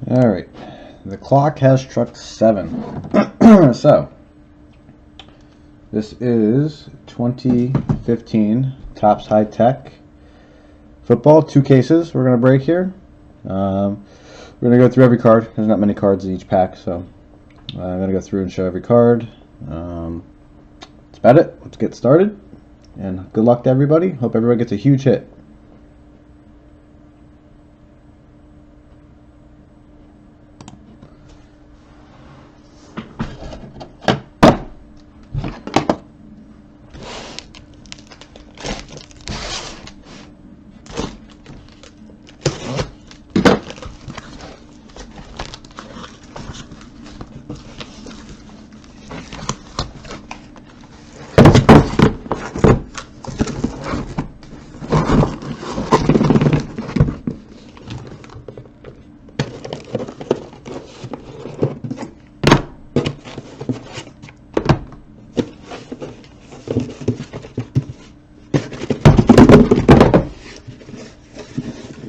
All right, the clock has struck 7. So this is 2015 Topps High Tech football. 2 cases we're gonna break here. We're gonna go through every card. There's not many cards in each pack, so I'm gonna go through and show every card. That's about it. Let's get started, and good luck to everybody. Hope everybody gets a huge hit.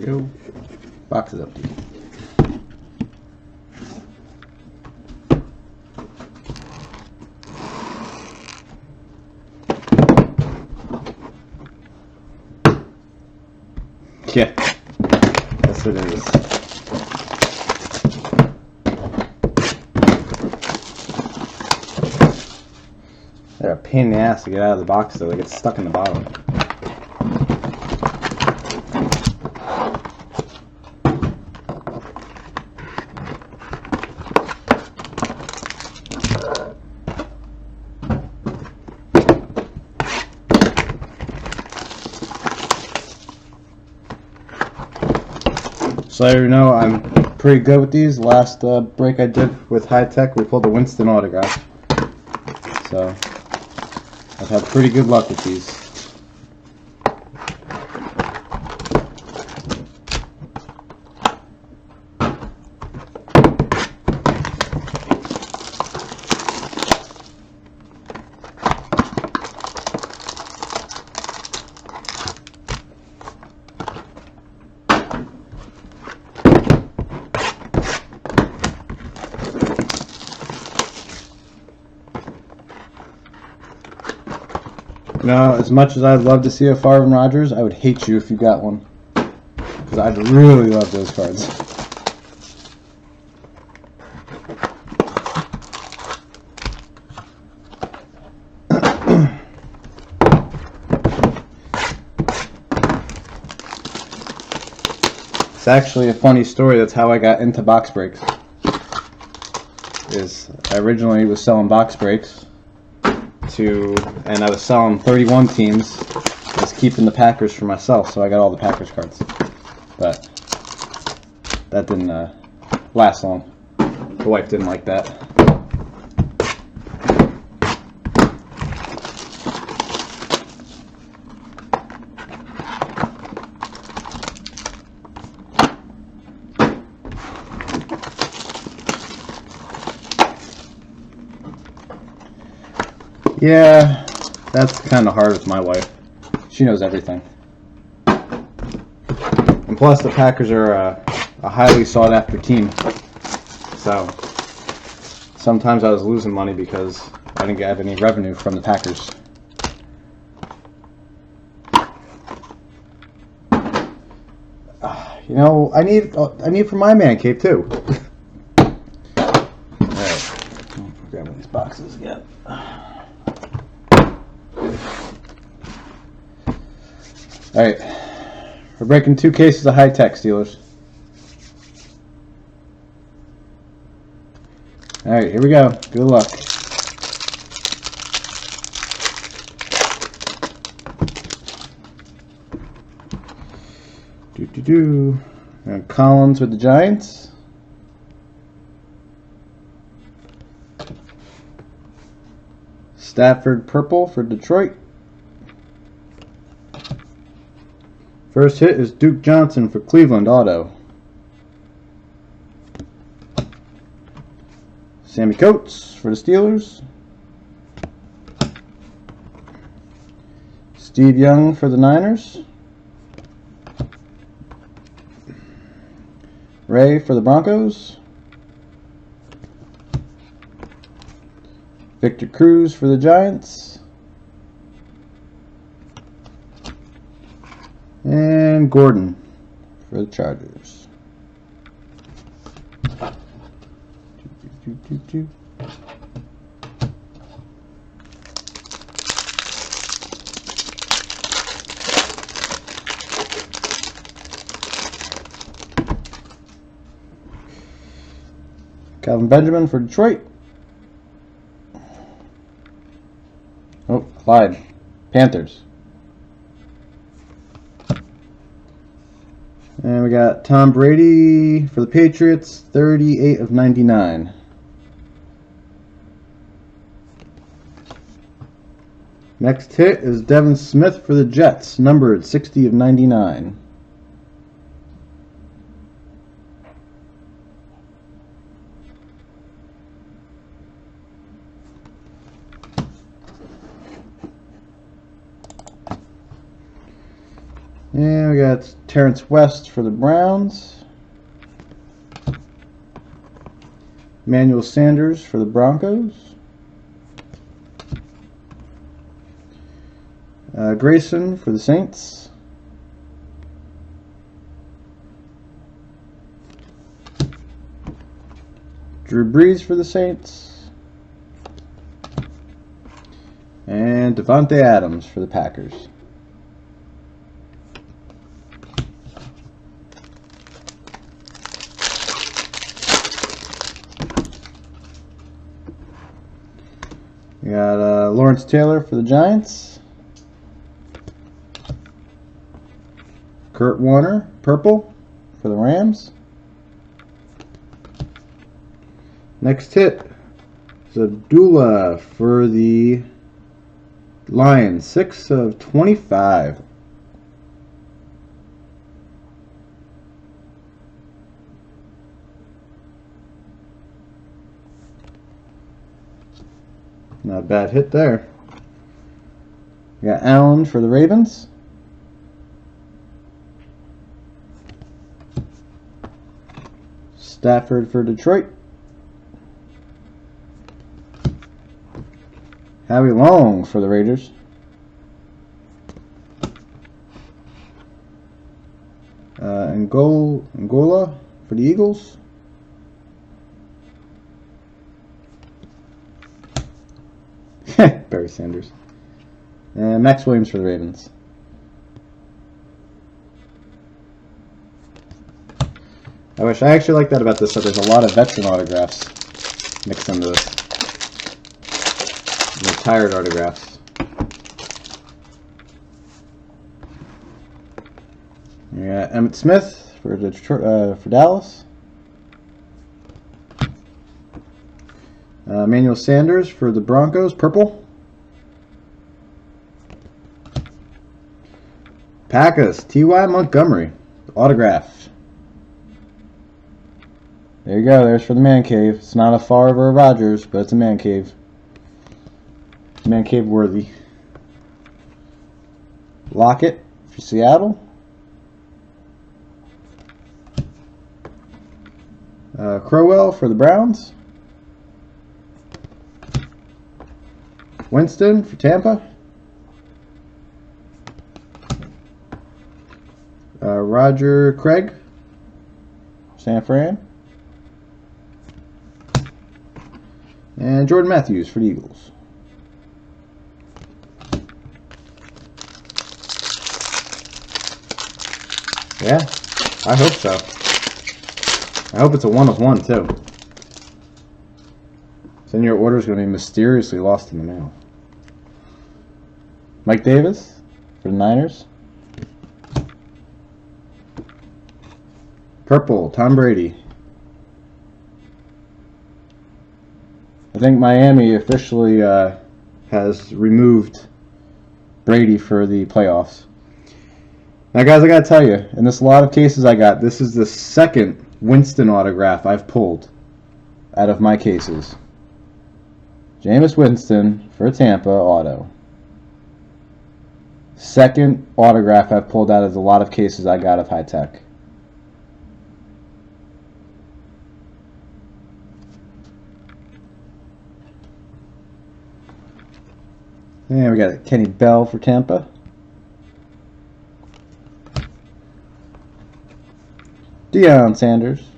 Go. Box is empty. Yeah, yes it is. They're a pain in the ass to get out of the box though, they get stuck in the bottom. So you know, I'm pretty good with these. Last break I did with High Tech, we pulled the Winston autograph. So I've had pretty good luck with these. You know, as much as I'd love to see a Favre and Rodgers, I would hate you if you got one. Because I'd really love those cards. It's actually a funny story. That's how I got into box breaks. I originally was selling box breaks. And I was selling 31 teams. I was keeping the Packers for myself, so I got all the Packers cards. But that didn't last long. The wife didn't like that. Yeah, that's kind of hard with my wife. She knows everything. And plus, the Packers are a highly sought after team. So, sometimes I was losing money because I didn't have any revenue from the Packers. You know, I need for my man cave too. Alright, I'm grabbing these boxes again. Alright, we're breaking 2 cases of High Tech, Steelers. Alright, here we go. Good luck. And Collins with the Giants. Stafford purple for Detroit. First hit is Duke Johnson for Cleveland auto. Sammy Coates for the Steelers. Steve Young for the Niners. Ray for the Broncos. Victor Cruz for the Giants. And Gordon for the Chargers. Calvin Benjamin for Detroit. Oh, Clyde. Panthers. And we got Tom Brady for the Patriots, 38 of 99. Next hit is Devin Smith for the Jets, numbered 60 of 99. And we got Terrence West for the Browns. Emmanuel Sanders for the Broncos. Grayson for the Saints. Drew Brees for the Saints. And Devontae Adams for the Packers. We got Lawrence Taylor for the Giants. Kurt Warner, purple, for the Rams. Next hit is Abdullah for the Lions, 6 of 25. Not a bad hit there. We got Allen for the Ravens. Stafford for Detroit. Howie Long for the Raiders. Angola for the Eagles. Barry Sanders. And Max Williams for the Ravens. I actually like that about this, so there's a lot of veteran autographs mixed into this. And retired autographs. We got Emmitt Smith for Detroit, for Dallas. Emmanuel Sanders for the Broncos, purple. Packers, T.Y. Montgomery, autograph. There you go, there's for the man cave. It's not a Favre or a Rodgers, but it's a man cave. Man cave worthy. Lockett for Seattle. Crowell for the Browns. Winston for Tampa. Roger Craig, San Fran. And Jordan Matthews for the Eagles. Yeah, I hope so. I hope it's a 1 of 1 too. Then your order is going to be mysteriously lost in the mail. Mike Davis for the Niners. Purple, Tom Brady. I think Miami officially has removed Brady for the playoffs. Now, guys, I got to tell you, in this lot of cases I got, this is the second Winston autograph I've pulled out of my cases. Jameis Winston for Tampa auto. Second autograph I've pulled out of a lot of cases I got of high tech. And we got Kenny Bell for Tampa. Deion Sanders,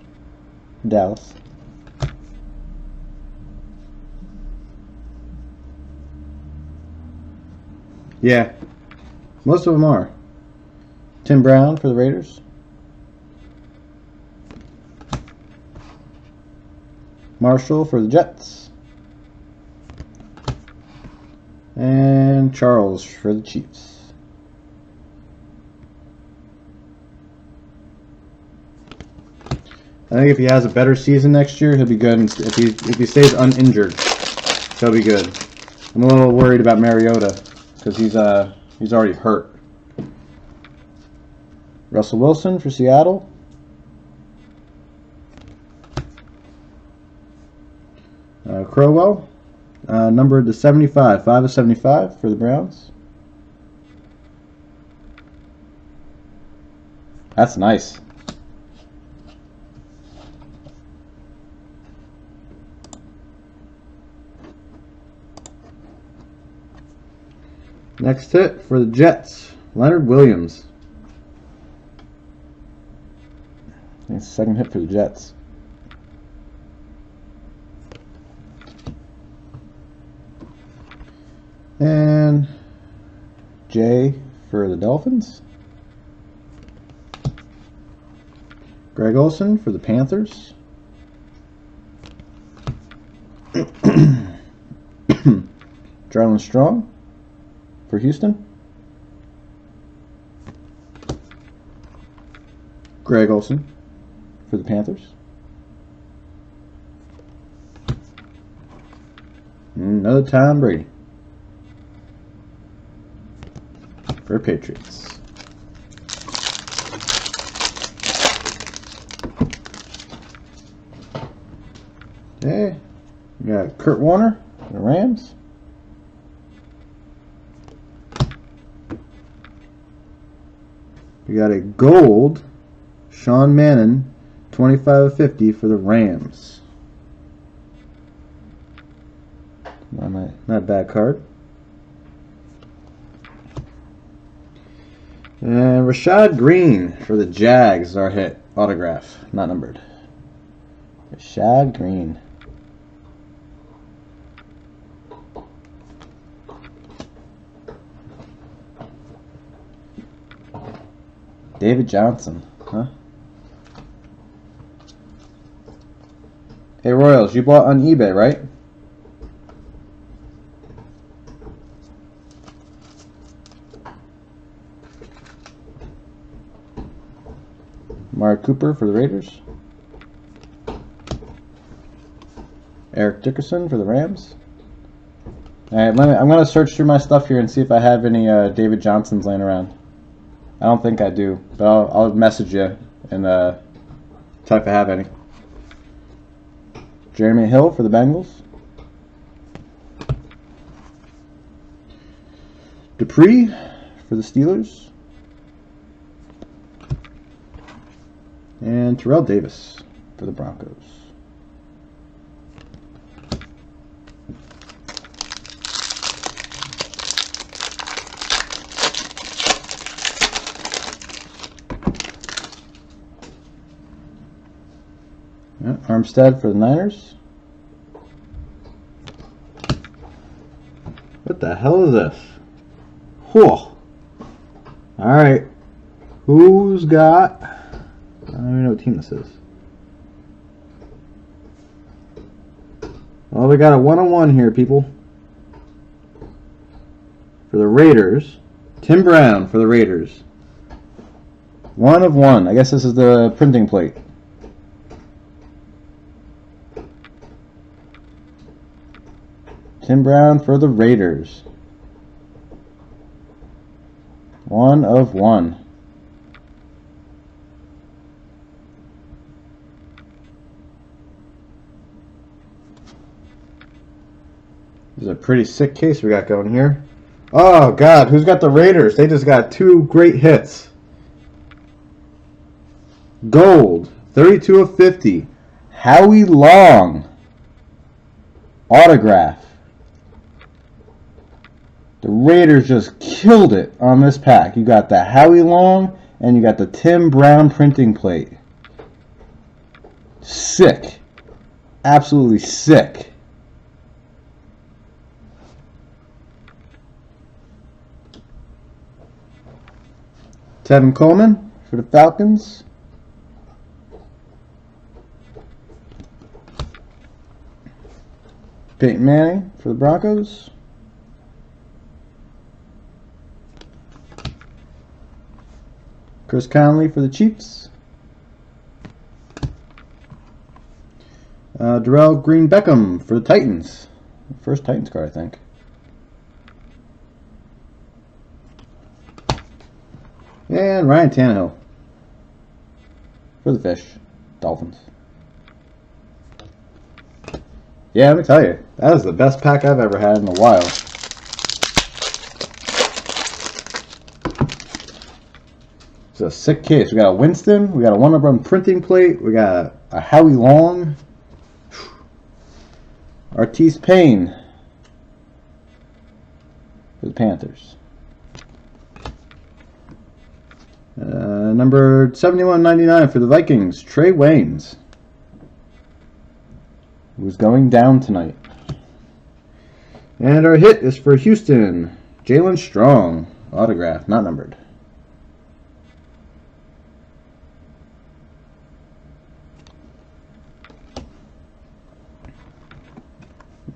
Dallas. Yeah, most of them are. Tim Brown for the Raiders. Marshall for the Jets. And Charles for the Chiefs. I think if he has a better season next year, he'll be good. If he stays uninjured, he'll be good. I'm a little worried about Mariota because he's already hurt. Russell Wilson for Seattle. Crowell, numbered to 75, 5 of 75 for the Browns. That's nice. Next hit for the Jets, Leonard Williams. That's the second hit for the Jets. And Jay for the Dolphins. Greg Olsen for the Panthers. Jarlin Strong for Houston. Greg Olsen for the Panthers. Another Tom Brady for Patriots. Okay, we got Kurt Warner for the Rams. We got a gold Sean Mannon, 25 of 50 for the Rams. Not a bad card. And Rashad Green for the Jags is our hit. Autograph, not numbered. Rashad Green. David Johnson, huh? Hey Royals, you bought on eBay, right? Mark Cooper for the Raiders. Eric Dickerson for the Rams. Alright, I'm going to search through my stuff here and see if I have any David Johnsons laying around. I don't think I do, but I'll message you and tell if I have any. Jeremy Hill for the Bengals. Dupree for the Steelers. And Terrell Davis for the Broncos. Armstead for the Niners. What the hell is this? Whoa. Alright. Who's got... I don't even know what team this is. Well, we got a one-on-one here, people. For the Raiders. Tim Brown for the Raiders. 1 of 1. I guess this is the printing plate. Tim Brown for the Raiders. 1 of 1. This is a pretty sick case we got going here. Oh, God. Who's got the Raiders? They just got 2 great hits. Gold. 32 of 50. Howie Long. Autograph. The Raiders just killed it on this pack. You got the Howie Long and you got the Tim Brown printing plate. Sick. Absolutely sick. Tevin Coleman for the Falcons. Peyton Manning for the Broncos. Chris Conley for the Chiefs. Darrell Green Beckham for the Titans. First Titans card, I think. And Ryan Tannehill for the Fish. Dolphins. Yeah, let me tell you, that is the best pack I've ever had in a while. It's a sick case. We got a Winston, we got a one-of-one printing plate, we got a Howie Long, Artise Payne for the Panthers. Number 71.99 for the Vikings, Trey Waynes, who's going down tonight. And our hit is for Houston, Jalen Strong, autograph, not numbered.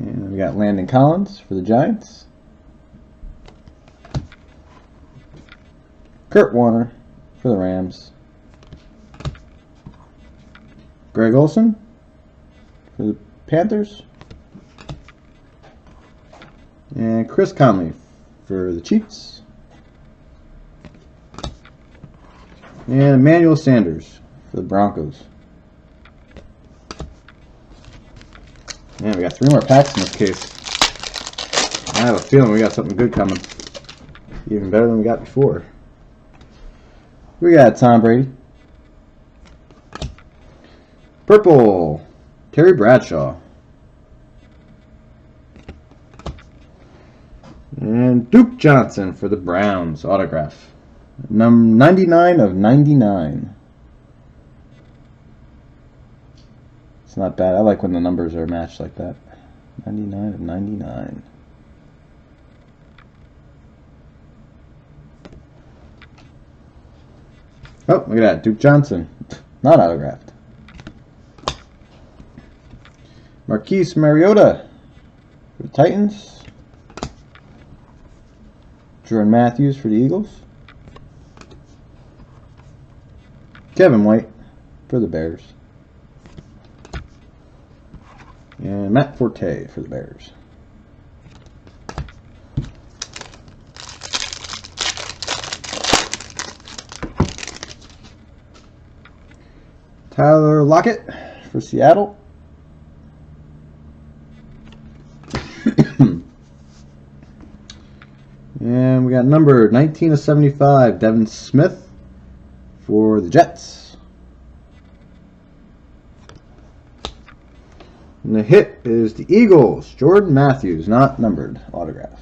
And we got Landon Collins for the Giants. Kurt Warner for the Rams. Greg Olsen for the Panthers. And Chris Conley for the Chiefs. And Emmanuel Sanders for the Broncos. Man, we got 3 more packs in this case. I have a feeling we got something good coming. Even better than we got before. We got Tom Brady. Purple, Terry Bradshaw. And Duke Johnson for the Browns, autograph. 99 of 99. It's not bad. I like when the numbers are matched like that. 99 of 99. Oh, look at that. Duke Johnson. Not autographed. Marquise Mariota for the Titans. Jordan Matthews for the Eagles. Kevin White for the Bears. And Matt Forte for the Bears. Tyler Lockett for Seattle. And we got number 19 of 75, Devin Smith for the Jets. And the hit is the Eagles, Jordan Matthews, not numbered, autograph.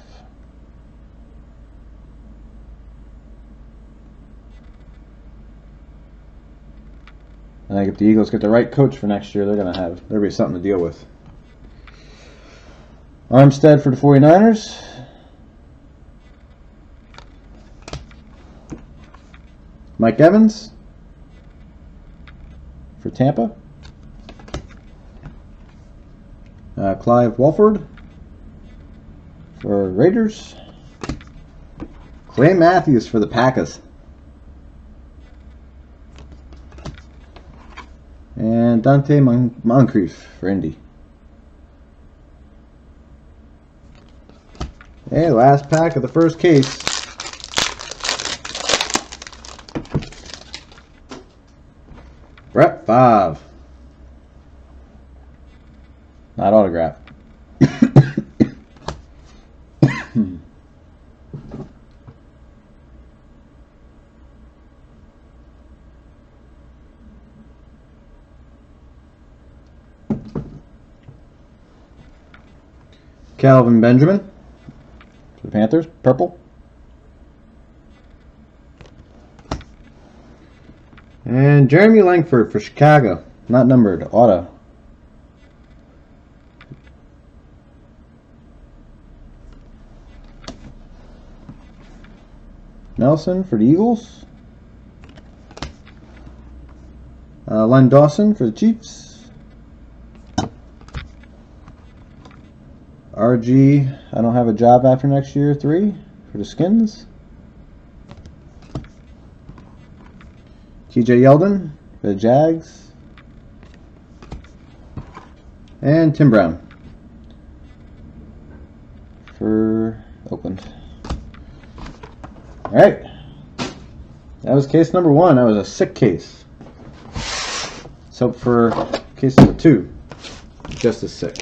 I think if the Eagles get the right coach for next year, there'll be something to deal with. Armstead for the 49ers. Mike Evans for Tampa. Clive Walford for Raiders. Clay Matthews for the Packers. And Dante Moncrief for Indy. Hey, last pack of the first case. Brett Favre. Not autographed. Calvin Benjamin for the Panthers, purple. And Jeremy Langford for Chicago, not numbered, auto. Nelson for the Eagles. Len Dawson for the Chiefs. RG, I don't have a job after next year, 3 for the Skins. TJ Yeldon for the Jags. And Tim Brown for Oakland. Alright. That was case number 1. That was a sick case. Let's hope for case number 2. Just as sick.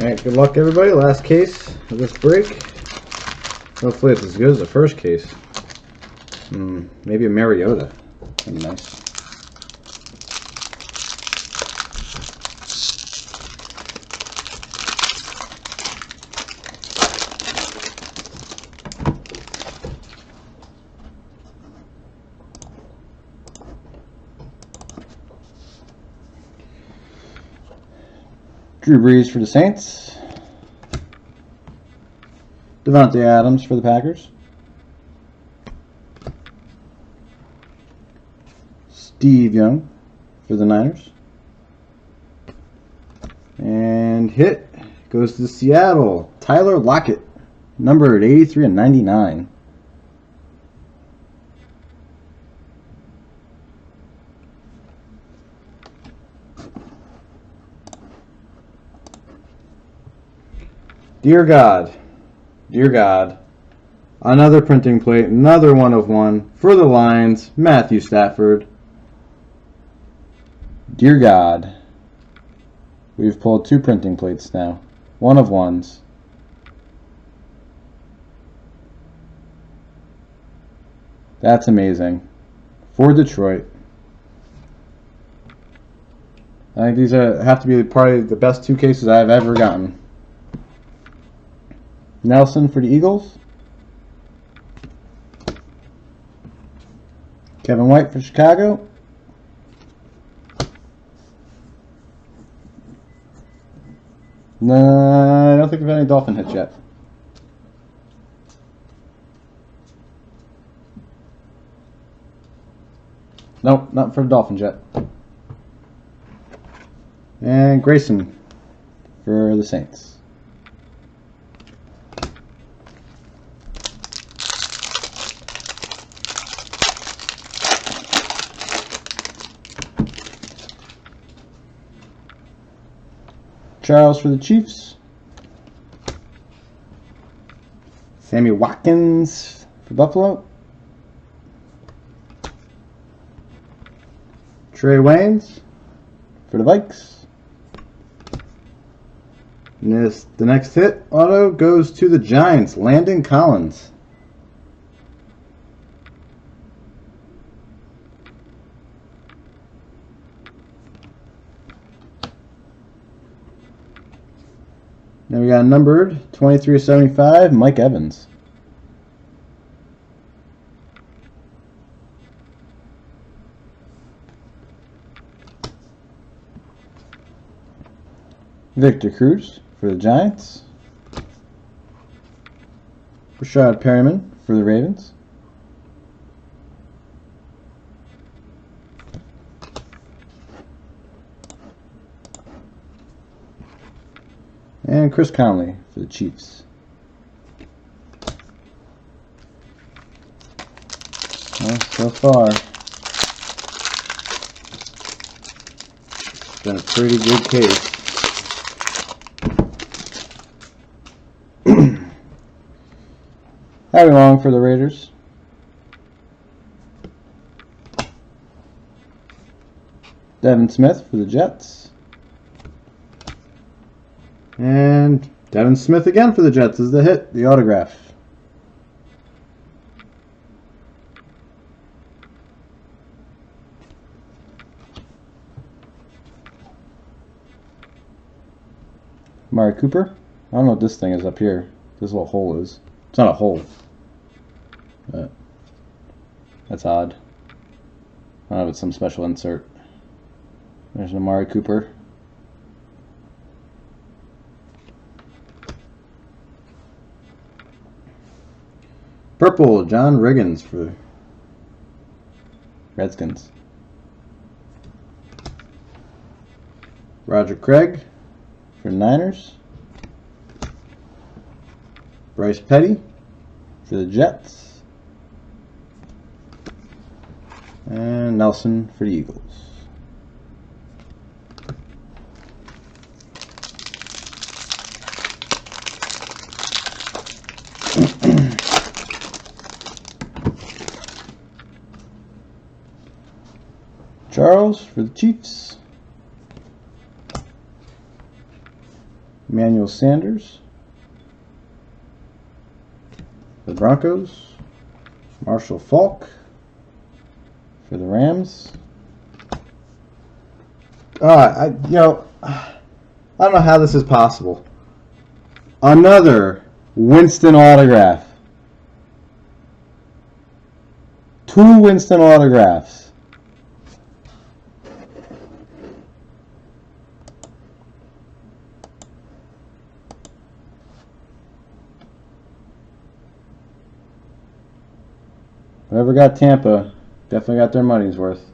Alright, good luck everybody. Last case of this break. Hopefully it's as good as the first case. Maybe a Mariota. That'd be nice. Drew Brees for the Saints. Devontae Adams for the Packers. Steve Young for the Niners. And hit goes to Seattle. Tyler Lockett, numbered 83 and 99. Dear God, another printing plate, another 1 of 1 for the Lions, Matthew Stafford. Dear God, we've pulled 2 printing plates now, 1 of 1s. That's amazing. For Detroit. I think these have to be probably the best 2 cases I've ever gotten. Nelson for the Eagles. Kevin White for Chicago. No, I don't think we've had any Dolphin hits yet. Nope, not for the Dolphins yet. And Grayson for the Saints. Charles for the Chiefs. Sammy Watkins for Buffalo. Trey Waynes for the Vikes. And the next hit auto goes to the Giants, Landon Collins. Now we got numbered 23/75, Mike Evans. Victor Cruz for the Giants. Rashad Perriman for the Ravens. And Chris Conley for the Chiefs. Well, so far, it's been a pretty good case. Harry Long for the Raiders. Devin Smith for the Jets. And Devin Smith again for the Jets is the hit, the autograph. Amari Cooper. I don't know what this thing is up here. This little hole is. It's not a hole. But that's odd. I don't know if it's some special insert. There's an Amari Cooper. Purple, John Riggins for Redskins. Roger Craig for Niners. Bryce Petty for the Jets. And Nelson for the Eagles. Charles for the Chiefs. Emmanuel Sanders for the Broncos. Marshall Faulk for the Rams. I don't know how this is possible. Another Winston autograph. 2 Winston autographs. Whoever got Tampa definitely got their money's worth.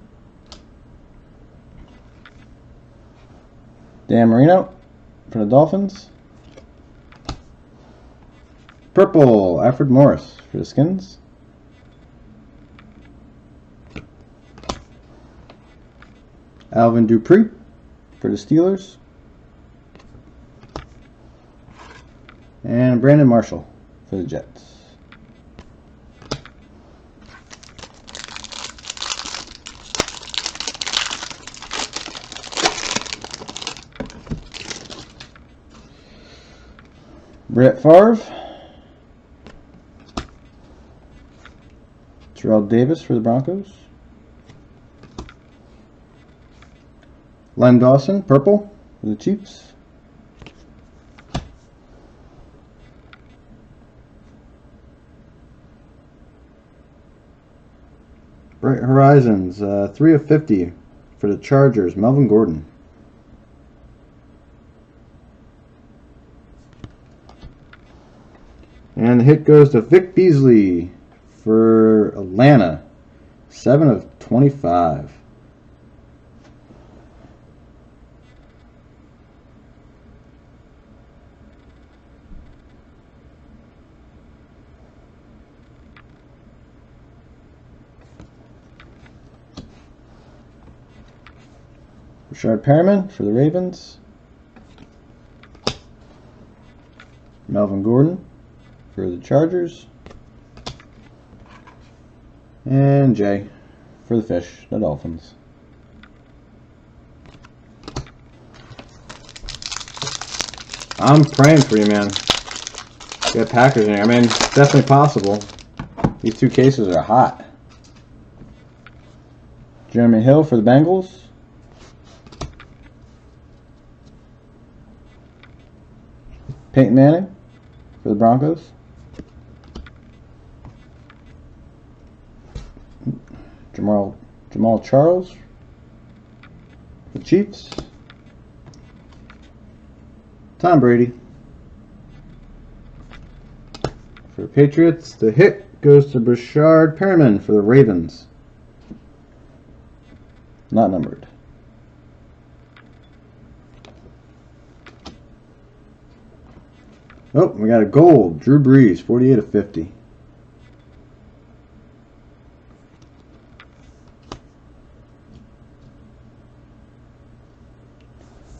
Dan Marino for the Dolphins. Purple, Alfred Morris for the Skins. Alvin Dupree for the Steelers. And Brandon Marshall for the Jets. Brett Favre. Terrell Davis for the Broncos. Len Dawson, purple for the Chiefs. Bright Horizons, 3 of 50 for the Chargers, Melvin Gordon. And the hit goes to Vic Beasley for Atlanta, 7 of 25. Rashard Perriman for the Ravens. Melvin Gordon for the Chargers. And Jay for the Fish, the Dolphins. I'm praying for you, man. Get Packers in here. I mean, it's definitely possible. These two cases are hot. Jeremy Hill for the Bengals. Peyton Manning for the Broncos. Jamal Charles for the Chiefs. Tom Brady for the Patriots. The hit goes to Rashard Perriman for the Ravens. Not numbered. Oh, we got a gold. Drew Brees, 48 of 50.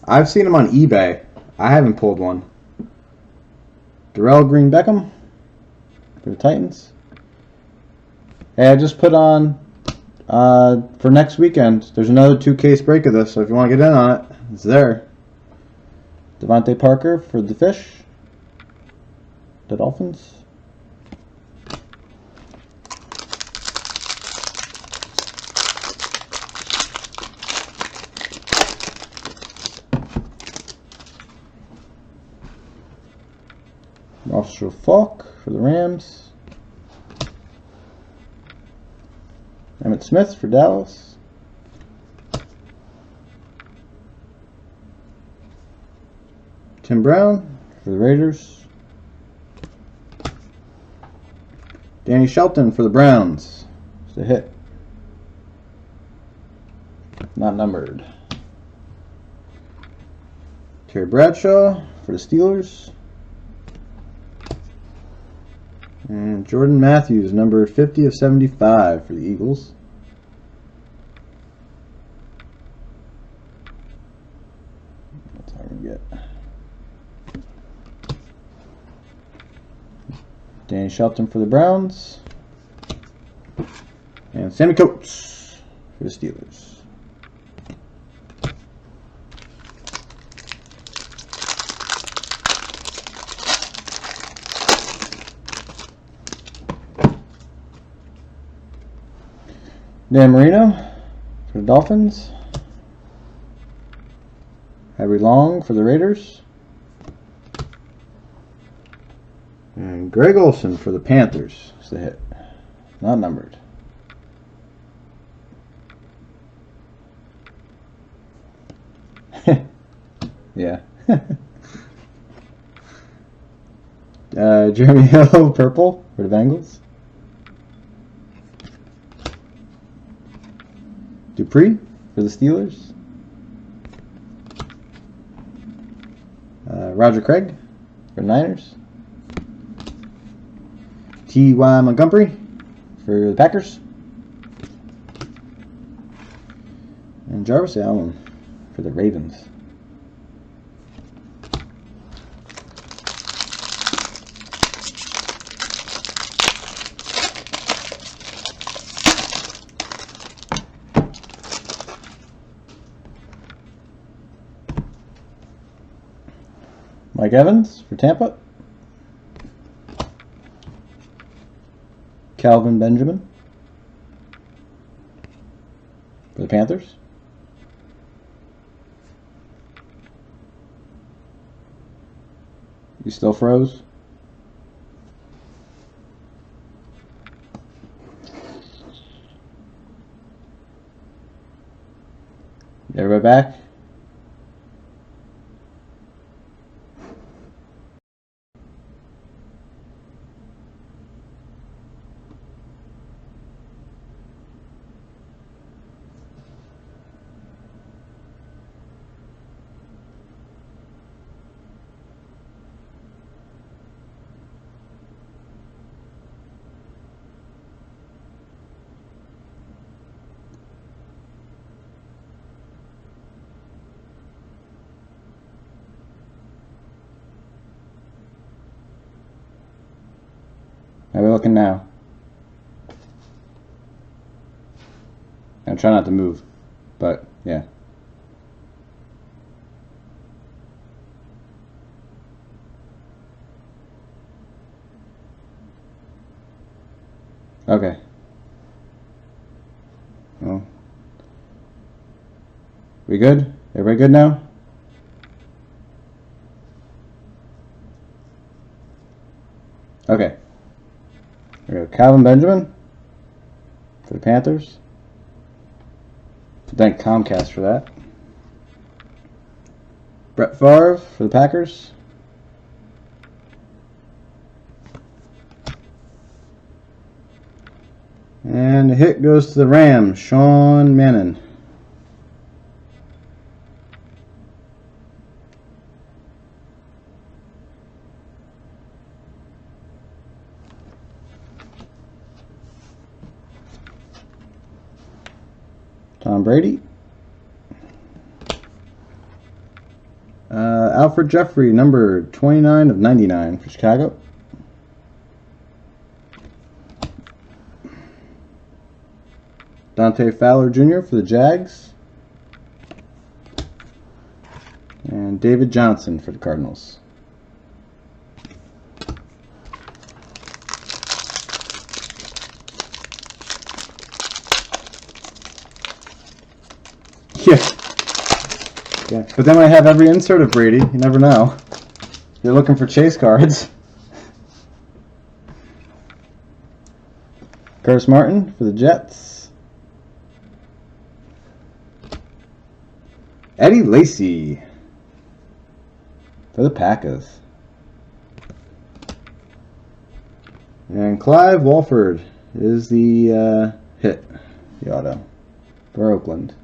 I've seen him on eBay. I haven't pulled one. Darrell Green Beckham for the Titans. Hey, I just put on for next weekend. There's another 2-case break of this, so if you want to get in on it, it's there. Devontae Parker for the Fish. The Dolphins. Marshall Faulk for the Rams. Emmitt Smith for Dallas. Tim Brown for the Raiders. Danny Shelton for the Browns. It's a hit. Not numbered. Terry Bradshaw for the Steelers. And Jordan Matthews, number 50 of 75 for the Eagles. That's how we get. Danny Shelton for the Browns. And Sammy Coates for the Steelers. Dan Marino for the Dolphins. Harry Long for the Raiders. And Greg Olsen for the Panthers. It's the hit. Not numbered. Yeah. Jeremy Hill, purple for the Bengals. Dupree for the Steelers. Roger Craig for the Niners. T.Y. Montgomery for the Packers. And Jarvis Allen for the Ravens. Mike Evans for Tampa. Calvin Benjamin for the Panthers. You still froze? Everybody back? How are we looking now? I'm trying not to move, but yeah. Okay. Well, we good? Everybody good now? Okay. We go Calvin Benjamin for the Panthers. Thank Comcast for that. Brett Favre for the Packers. And the hit goes to the Rams, Sean Mannon. Tom Brady. Alfred Jeffrey, number 29 of 99 for Chicago. Dante Fowler Jr. for the Jags. And David Johnson for the Cardinals. Yeah, but then I have every insert of Brady. You never know. You're looking for chase cards. Curtis Martin for the Jets. Eddie Lacy for the Packers. And Clive Walford is the hit, the auto for Oakland.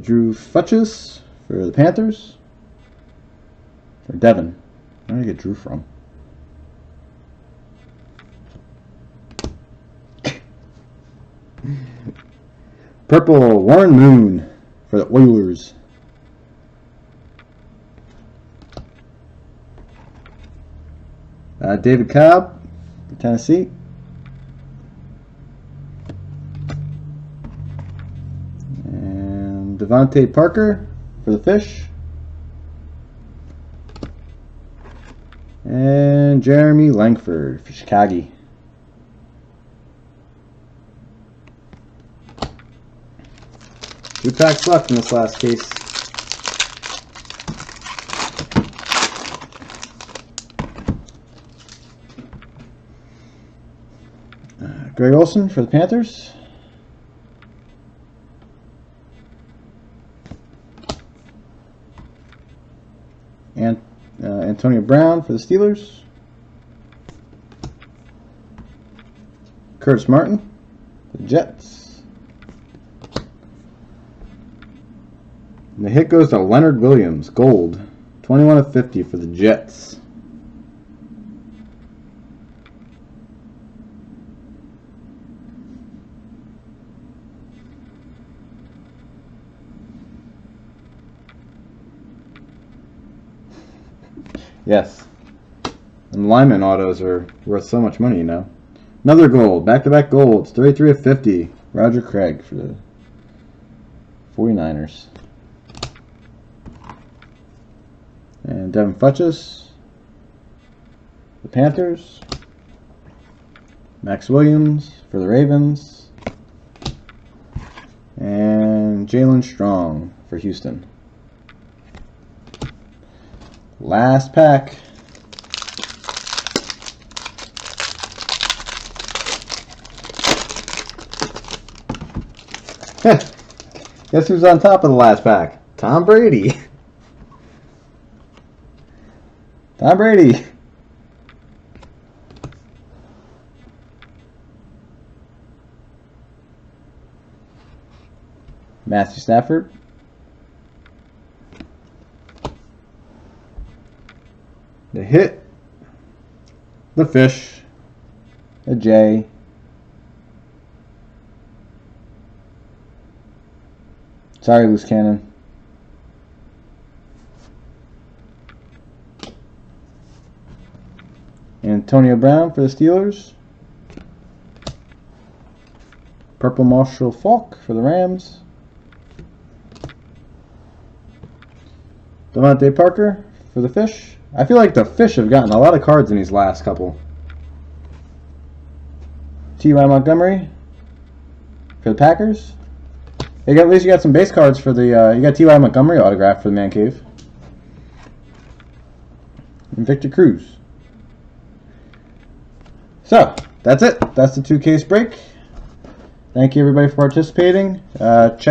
Drew Futches for the Panthers. Or Devin. Where did I get Drew from? Purple Warren Moon for the Oilers. David Cobb for Tennessee. And Devontae Parker for the Fish. And Jeremy Langford for Chicago. Two packs left in this last case. Greg Olsen for the Panthers. And Antonio Brown for the Steelers. Curtis Martin for the Jets. And the hit goes to Leonard Williams, gold 21 of 50 for the Jets. Yes. And lineman autos are worth so much money, you know. Another gold. Back-to-back golds. 33 of 50. Roger Craig for the 49ers. And Devin Funchess. The Panthers. Max Williams for the Ravens. And Jalen Strong for Houston. Last pack. Guess who's on top of the last pack? Tom Brady. Tom Brady. Matthew Stafford. The hit. The fish. A J. Sorry, loose cannon. Antonio Brown for the Steelers. Purple Marshall Falk for the Rams. Devontae Parker for the Fish. I feel like the Fish have gotten a lot of cards in these last couple. T.Y. Montgomery for the Packers. At least you got some base cards for the. You got T.Y. Montgomery autograph for the Man Cave. And Victor Cruz. So that's it. That's the 2-case break. Thank you everybody for participating. Check